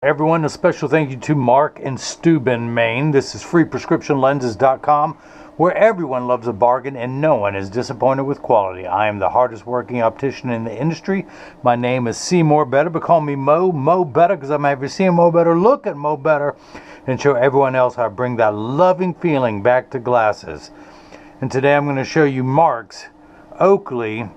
Everyone, a special thank you to Mark in Steuben, Maine. This is freeprescriptionlenses.com, where everyone loves a bargain and no one is disappointed with quality. I am the hardest working optician in the industry. My name is Seymour Better, but call me Mo Better, because I'm happy to see Mo Better, look at Mo Better, and show everyone else how to bring that loving feeling back to glasses. And today I'm going to show you Mark's Oakley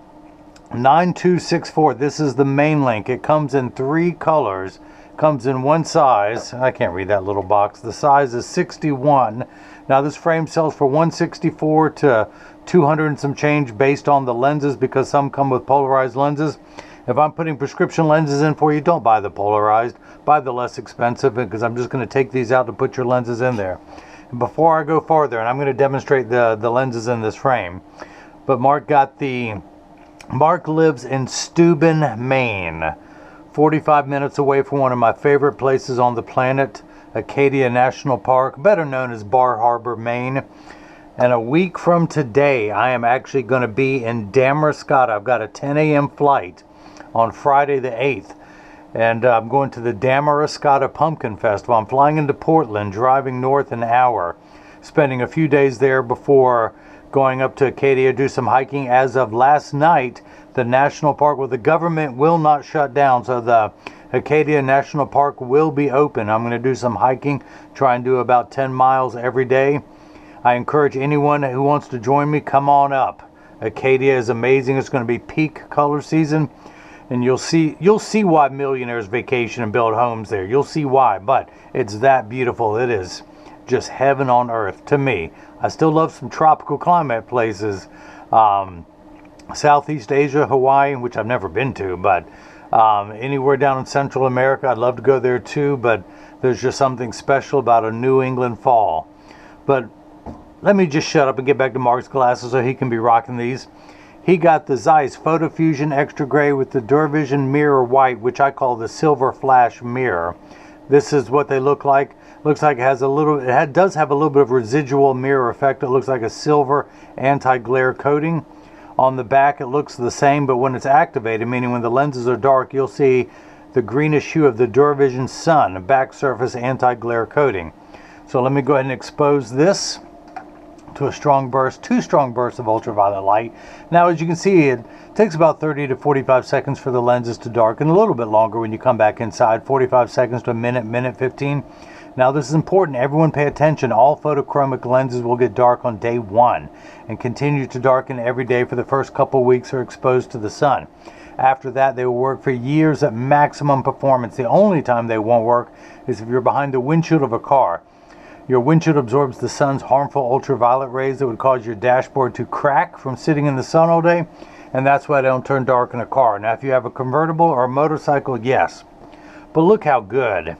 9264. This is the Mainlink. It comes in 3 colors. Comes in one size. I can't read that little box. The size is 61. Now this frame sells for $164 to $200 and some change based on the lenses, because some come with polarized lenses. If I'm putting prescription lenses in for you, don't buy the polarized. Buy the less expensive, because I'm just going to take these out to put your lenses in there. And before I go farther, and I'm going to demonstrate the lenses in this frame, but Mark lives in Steuben, Maine. 45 minutes away from one of my favorite places on the planet, Acadia National Park, better known as Bar Harbor, Maine. And a week from today, I am actually going to be in Damariscotta. I've got a 10 a.m. flight on Friday the 8th. And I'm going to the Damariscotta Pumpkin Festival. I'm flying into Portland, driving north an hour, spending a few days there before going up to Acadia, do some hiking. As of last night, the national park, well, the government will not shut down, so the Acadia National Park will be open. I'm going to do some hiking, try and do about 10 miles every day. I encourage anyone who wants to join me, come on up. Acadia is amazing. It's going to be peak color season, and you'll see why millionaires vacation and build homes there. You'll see why, but it's that beautiful. It is just heaven on earth to me. I still love some tropical climate places. Southeast Asia, Hawaii, which I've never been to, but anywhere down in Central America, I'd love to go there too, but there's just something special about a New England fall. But let me just shut up and get back to Mark's glasses so he can be rocking these. He got the Zeiss Photofusion Extra Gray with the DuraVision Mirror White, which I call the Silver Flash Mirror. This is what they look like. Looks like it does have a little bit of residual mirror effect. It looks like a silver anti-glare coating. On the back it looks the same, but when it's activated, meaning when the lenses are dark, you'll see the greenish hue of the DuraVision Sun back surface anti-glare coating. So let me go ahead and expose this to two strong bursts of ultraviolet light. Now, as you can see, it takes about 30 to 45 seconds for the lenses to darken, a little bit longer when you come back inside, 45 seconds to a minute 15. Now this is important. Everyone pay attention. All photochromic lenses will get dark on day 1 and continue to darken every day for the first couple weeks are exposed to the sun. After that, they will work for years at maximum performance. The only time they won't work is if you're behind the windshield of a car. Your windshield absorbs the sun's harmful ultraviolet rays that would cause your dashboard to crack from sitting in the sun all day, and that's why they don't turn dark in a car. Now, if you have a convertible or a motorcycle, yes. But look how good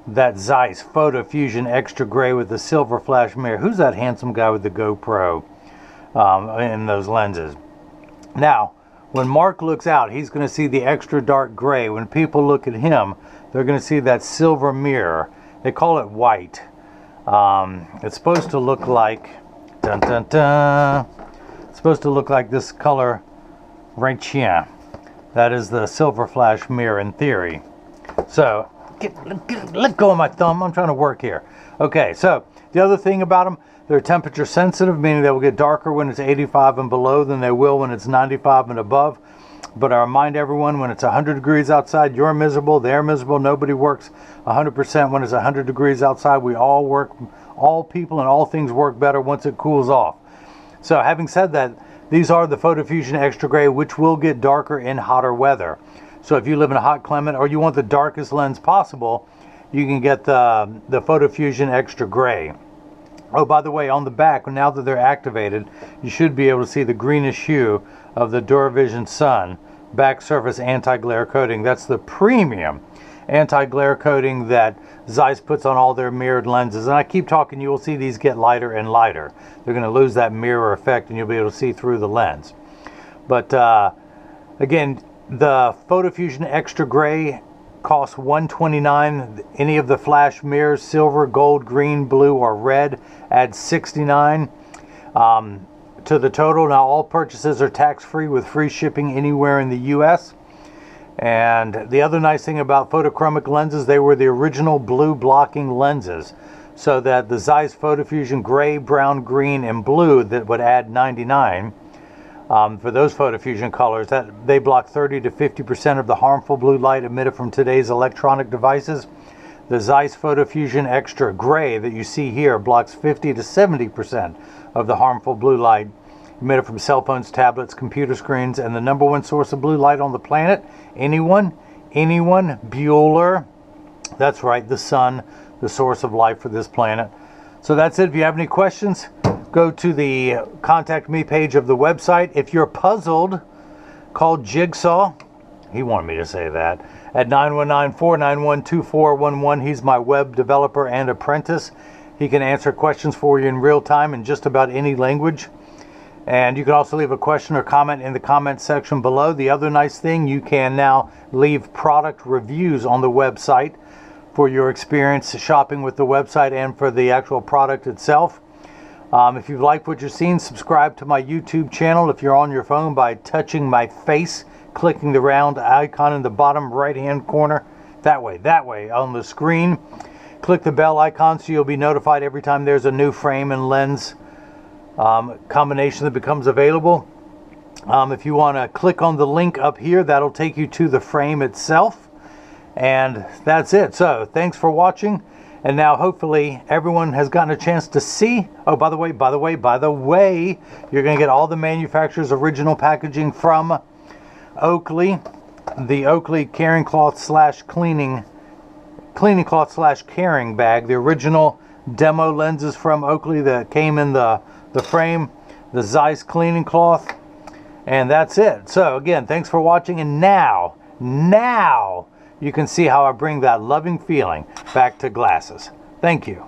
that Zeiss Photofusion Extra Gray with the silver flash mirror. Who's that handsome guy with the GoPro in those lenses? Now, when Mark looks out, he's going to see the extra dark gray. When people look at him, they're going to see that silver mirror. They call it white. It's supposed to look like, dun dun dun, it's supposed to look like this color right here. That is the silver flash mirror in theory. So, let go of my thumb. I'm trying to work here. Okay, so the other thing about them, they're temperature sensitive, meaning they will get darker when it's 85 and below than they will when it's 95 and above. But I remind everyone, when it's 100 degrees outside, you're miserable, they're miserable. Nobody works 100% when it's 100 degrees outside. We all work, all people and all things work better once it cools off. So having said that, these are the Photofusion Extra Gray, which will get darker in hotter weather. So if you live in a hot climate or you want the darkest lens possible, you can get the Photofusion Extra Gray. Oh, by the way, on the back, now that they're activated, you should be able to see the greenish hue of the DuraVision Sun back surface anti-glare coating. That's the premium anti-glare coating that Zeiss puts on all their mirrored lenses. And I keep talking, you will see these get lighter and lighter. They're going to lose that mirror effect and you'll be able to see through the lens. But again, the Photofusion Extra Gray costs $129. Any of the flash mirrors, silver, gold, green, blue, or red, adds $69 to the total. Now all purchases are tax-free with free shipping anywhere in the U.S. And the other nice thing about photochromic lenses, they were the original blue blocking lenses. So that the Zeiss Photofusion gray, brown, green, and blue that would add 99 for those Photofusion colors, that they block 30 to 50% of the harmful blue light emitted from today's electronic devices. The Zeiss Photofusion Extra Gray that you see here blocks 50 to 70% of the harmful blue light emitted from cell phones, tablets, computer screens, and the number one source of blue light on the planet. Anyone? Bueller. That's right, the sun, the source of life for this planet. So that's it. If you have any questions, go to the contact me page of the website. If you're puzzled, call Jigsaw. He wanted me to say that. At 919-491-2411. He's my web developer and apprentice. He can answer questions for you in real time in just about any language. And you can also leave a question or comment in the comment section below. The other nice thing, you can now leave product reviews on the website for your experience shopping with the website and for the actual product itself. If you've liked what you've seen, subscribe to my YouTube channel if you're on your phone by touching my face, clicking the round icon in the bottom right hand corner, that way on the screen. Click the bell icon so you'll be notified every time there's a new frame and lens combination that becomes available. If you want to click on the link up here, that'll take you to the frame itself. And that's it. So thanks for watching. And now hopefully everyone has gotten a chance to see. Oh, by the way, you're going to get all the manufacturer's original packaging from Oakley. The Oakley carrying cloth slash cleaning cloth slash carrying bag. The original demo lenses from Oakley that came in the frame. The Zeiss cleaning cloth. And that's it. So again, thanks for watching. And now you can see how I bring that loving feeling back to glasses. Thank you.